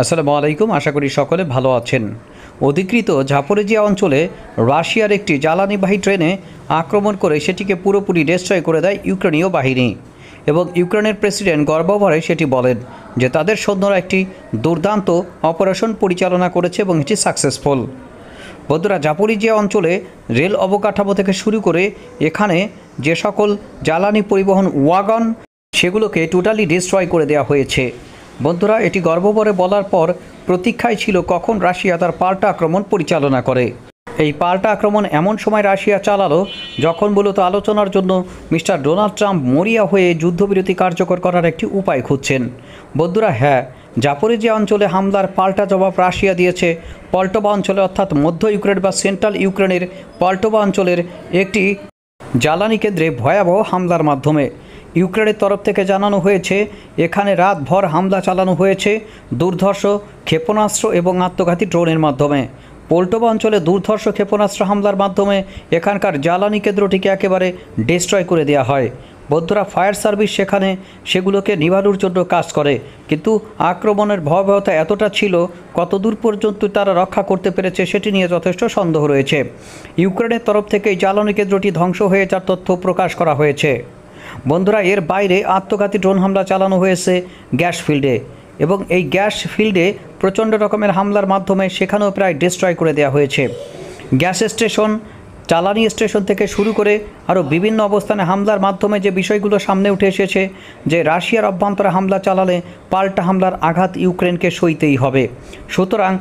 আসসালামু আলাইকুম। আশা করি সকলে ভালো আছেন। অধিকৃত জাপোরিজিয়া অঞ্চলে রাশিয়ার একটি জ্বালানিবাহী ট্রেনে আক্রমণ করে সেটিকে পুরোপুরি ডিস্ট্রয় করে দেয় ইউক্রেনীয় বাহিনী এবং ইউক্রেনের প্রেসিডেন্ট গর্বভরে সেটি বলেন যে তাদের সৈন্যরা একটি দুর্দান্ত অপারেশন পরিচালনা করেছে এবং এটি সাকসেসফুল। বন্ধুরা, জাপোরিজিয়া অঞ্চলে রেল অবকাঠামো থেকে শুরু করে এখানে যে সকল জ্বালানি পরিবহন ওয়াগন সেগুলোকে টোটালি ডিস্ট্রয় করে দেওয়া হয়েছে। বন্ধুরা, এটি গর্বভরে বলার পর প্রতীক্ষায় ছিল কখন রাশিয়া তার পাল্টা আক্রমণ পরিচালনা করে। এই পাল্টা আক্রমণ এমন সময় রাশিয়া চালালো যখন মূলত আলোচনার জন্য মিস্টার ডোনাল্ড ট্রাম্প মরিয়া হয়ে যুদ্ধবিরতি কার্যকর করার একটি উপায় খুঁজছেন। বন্ধুরা, হ্যাঁ, জাপোরিজিয়া অঞ্চলে হামলার পাল্টা জবাব রাশিয়া দিয়েছে পল্টোভা অঞ্চলে, অর্থাৎ মধ্য ইউক্রেন বা সেন্ট্রাল ইউক্রেনের পল্টোভা অঞ্চলের একটি জ্বালানি কেন্দ্রে ভয়াবহ হামলার মাধ্যমে। ইউক্রেনের তরফ থেকে জানানো হয়েছে এখানে রাতভর হামলা চালানো হয়েছে দুর্ধর্ষ ক্ষেপণাস্ত্র এবং আত্মঘাতী ড্রোনের মাধ্যমে। পোল্টোভা অঞ্চলে দুর্ধর্ষ ক্ষেপণাস্ত্র হামলার মাধ্যমে এখানকার জ্বালানি কেন্দ্রটিকে একেবারে ডিস্ট্রয় করে দেওয়া হয়। বন্ধুরা, ফায়ার সার্ভিস সেখানে সেগুলোকে নিভানোর জন্য কাজ করে, কিন্তু আক্রমণের ভয়াবহতা এতটা ছিল কতদূর পর্যন্ত তারা রক্ষা করতে পেরেছে সেটি নিয়ে যথেষ্ট সন্দেহ রয়েছে। ইউক্রেনের তরফ থেকে এই জ্বালানি কেন্দ্রটি ধ্বংস হয়ে যার তথ্য প্রকাশ করা হয়েছে। বন্ধুরা, এর বাইরে আত্মঘাতী ড্রোন হামলা চালানো হয়েছে গ্যাস ফিল্ডে এবং এই গ্যাস ফিল্ডে প্রচণ্ড রকমের হামলার মাধ্যমে সেখানেও প্রায় ডিস্ট্রয় করে দেওয়া হয়েছে। গ্যাস স্টেশন, জ্বালানি স্টেশন থেকে শুরু করে আরও বিভিন্ন অবস্থানে হামলার মাধ্যমে যে বিষয়গুলো সামনে উঠে এসেছে যে রাশিয়ার অভ্যন্তরে হামলা চালালে পাল্টা হামলার আঘাত ইউক্রেনকে সইতেই হবে। সুতরাং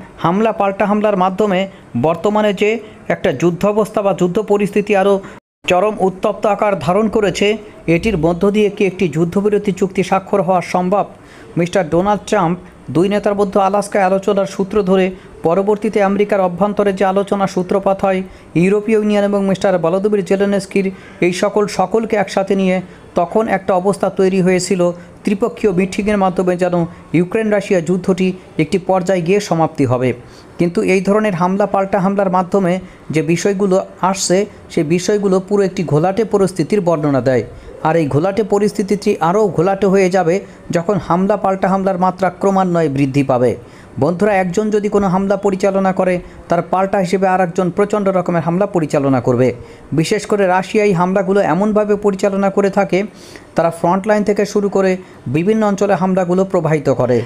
পাল্টা হামলার মাধ্যমে বর্তমানে যে একটা যুদ্ধাবস্থা বা যুদ্ধ পরিস্থিতি আরও চরম উত্তপ্ত আকার ধারণ করেছে, এটির মধ্য দিয়ে কি একটি যুদ্ধবিরতি চুক্তি স্বাক্ষর হওয়া সম্ভব? মিস্টার ডোনাল্ড ট্রাম্প দুই নেতার মধ্যে আলাস্কায় আলোচনার সূত্র ধরে পরবর্তীতে আমেরিকার অভ্যন্তরে যে আলোচনা সূত্রপাত হয় ইউরোপীয় ইউনিয়ন এবং মিস্টার ভলোদিমির জেলেনস্কির এই সকলকে একসাথে নিয়ে তখন একটা অবস্থা তৈরি হয়েছিল ত্রিপক্ষীয় মিটিংয়ের মাধ্যমে যেন ইউক্রেন রাশিয়া যুদ্ধটি একটি পর্যায়ে গিয়ে সমাপ্তি হবে। কিন্তু এই ধরনের পাল্টা হামলার মাধ্যমে যে বিষয়গুলো আসছে সেই বিষয়গুলো পুরো একটি ঘোলাটে পরিস্থিতির বর্ণনা দেয়। আর এই ঘোলাটে পরিস্থিতিটি আরও ঘোলাটে হয়ে যাবে যখন পাল্টা হামলার মাত্রা ক্রমান্বয়ে বৃদ্ধি পাবে। বন্ধুরা, একজন যদি কোনো হামলা পরিচালনা করে তার পাল্টা হিসেবে আর একজন প্রচণ্ড রকমের হামলা পরিচালনা করবে। বিশেষ করে রাশিয়া এই হামলাগুলো এমনভাবে পরিচালনা করে থাকে, তারা ফ্রন্টলাইন থেকে শুরু করে বিভিন্ন অঞ্চলে হামলাগুলো প্রবাহিত করে।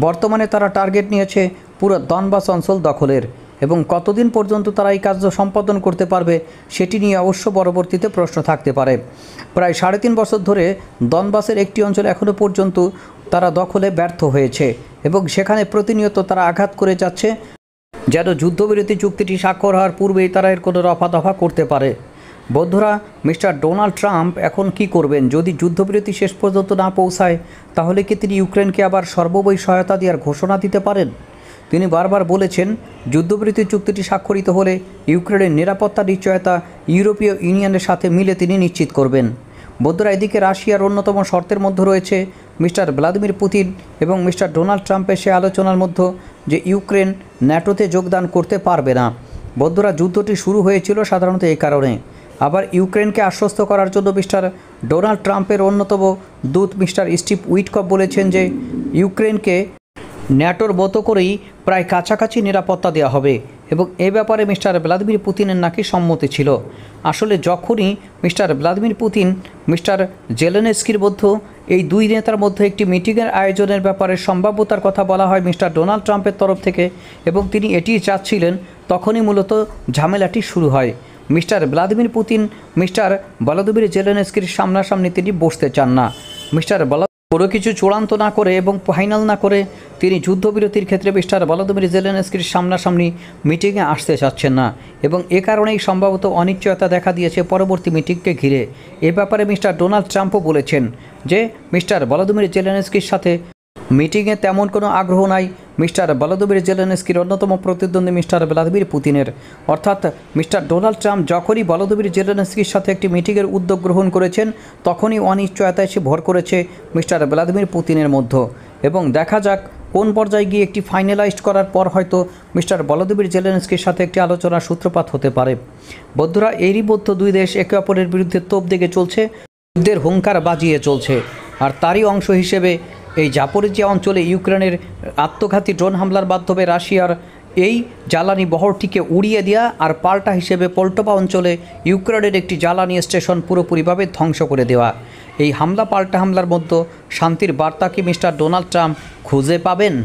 বর্তমানে তারা টার্গেট নিয়েছে পুরো দনবাস অঞ্চল দখলের, এবং কতদিন পর্যন্ত তারা এই কাজ সম্পাদন করতে পারবে সেটি নিয়ে অবশ্য পরবর্তীতে প্রশ্ন থাকতে পারে। প্রায় 3.5 বছর ধরে দনবাসের একটি অঞ্চল এখনও পর্যন্ত তারা দখলে ব্যর্থ হয়েছে এবং সেখানে প্রতিনিয়ত তারা আঘাত করে যাচ্ছে যেন যুদ্ধবিরতি চুক্তিটি স্বাক্ষর হওয়ার পূর্বেই তারা এর কোনো রফাদফা করতে পারে। বন্ধুরা, মিস্টার ডোনাল্ড ট্রাম্প এখন কি করবেন? যদি যুদ্ধবিরতি শেষ পর্যন্ত না পৌঁছায় তাহলে কি তিনি ইউক্রেনকে আবার সর্ববৈ সহায়তা দেওয়ার ঘোষণা দিতে পারেন? তিনি বারবার বলেছেন যুদ্ধবিরতি চুক্তিটি স্বাক্ষরিত হলে ইউক্রেনের নিরাপত্তা নিশ্চয়তা ইউরোপীয় ইউনিয়নের সাথে মিলে তিনি নিশ্চিত করবেন। বন্ধুরা, এদিকে রাশিয়ার অন্যতম শর্তের মধ্যে রয়েছে মিস্টার ভ্লাদিমির পুতিন এবং মিস্টার ডোনাল্ড ট্রাম্পের সে আলোচনার মধ্যে যে ইউক্রেন ন্যাটোতে যোগদান করতে পারবে না। বন্ধুরা, যুদ্ধটি শুরু হয়েছিল সাধারণত এই কারণে। আবার ইউক্রেনকে আশ্বস্ত করার জন্য মিস্টার ডোনাল্ড ট্রাম্পের অন্যতম দূত মিস্টার স্টিভ উইটকফ বলেছেন যে ইউক্রেনকে ন্যাটোর মতো করেই প্রায় কাছাকাছি নিরাপত্তা দেওয়া হবে এবং এ ব্যাপারে মিস্টার ভ্লাদিমির পুতিনের নাকি সম্মতি ছিল। আসলে যখনই মিস্টার ভ্লাদিমির পুতিন মিস্টার জেলেনস্কির মধ্যে এই দুই নেতার মধ্যে একটি মিটিংয়ের আয়োজনের ব্যাপারে সম্ভাব্যতার কথা বলা হয় মিস্টার ডোনাল্ড ট্রাম্পের তরফ থেকে এবং তিনি এটি চাচ্ছিলেন, তখনই মূলত ঝামেলাটি শুরু হয়। Mister Vladimir Putin mister Volodymyr জেলেনস্কির সামনাসামনি তিনি বসতে চান না। মিস্টার কোনো কিছু চূড়ান্ত না করে এবং ফাইনাল না করে তিনি যুদ্ধবিরতির ক্ষেত্রে মিস্টার ভলোদিমির জেলেনস্কির সামনাসামনি মিটিংয়ে আসতে চাচ্ছেন না এবং এ কারণেই সম্ভবত অনিশ্চয়তা দেখা দিয়েছে পরবর্তী মিটিংকে ঘিরে। এ ব্যাপারে মিস্টার ডোনাল্ড ট্রাম্পও বলেছেন যে মিস্টার ভলোদিমির জেলেনস্কির সাথে মিটিংয়ে তেমন কোনো আগ্রহ নাই মিস্টার ভলোদিমির জেলেনস্কির অন্যতম প্রতিদ্বন্দ্বী মিস্টার ভ্লাদিমির পুতিনের। অর্থাৎ মিস্টার ডোনাল্ড ট্রাম্প যখনই ভলোদিমির জেলেনস্কির সাথে একটি মিটিংয়ের উদ্যোগ গ্রহণ করেছেন তখনই অনিশ্চয়তা এসে ভর করেছে মিস্টার ভ্লাদিমির পুতিনের মধ্যে এবং দেখা যাক কোন পর্যায়ে গিয়ে একটি ফাইনালাইজড করার পর হয়তো মিস্টার ভলোদিমির জেলেনস্কির সাথে একটি আলোচনার সূত্রপাত হতে পারে। বন্ধুরা, এরই মধ্যে দুই দেশ একে অপরের বিরুদ্ধে তোপ দিকে চলছে, যুদ্ধের হুঙ্কার বাজিয়ে চলছে। আর তারই অংশ হিসেবে এই জাপোরিজিয়া অঞ্চলে ইউক্রেনের আত্মঘাতী ড্রোন হামলার মাধ্যমে রাশিয়ার এই জ্বালানি বহরটিকে উড়িয়ে দেওয়া আর পাল্টা হিসেবে পোল্টোভা অঞ্চলে ইউক্রেনের একটি জ্বালানি স্টেশন পুরোপুরিভাবে ধ্বংস করে দেওয়া। এই হামলা পাল্টা হামলার মধ্যে শান্তির বার্তা কি মিস্টার ডোনাল্ড ট্রাম্প খুঁজে পাবেন?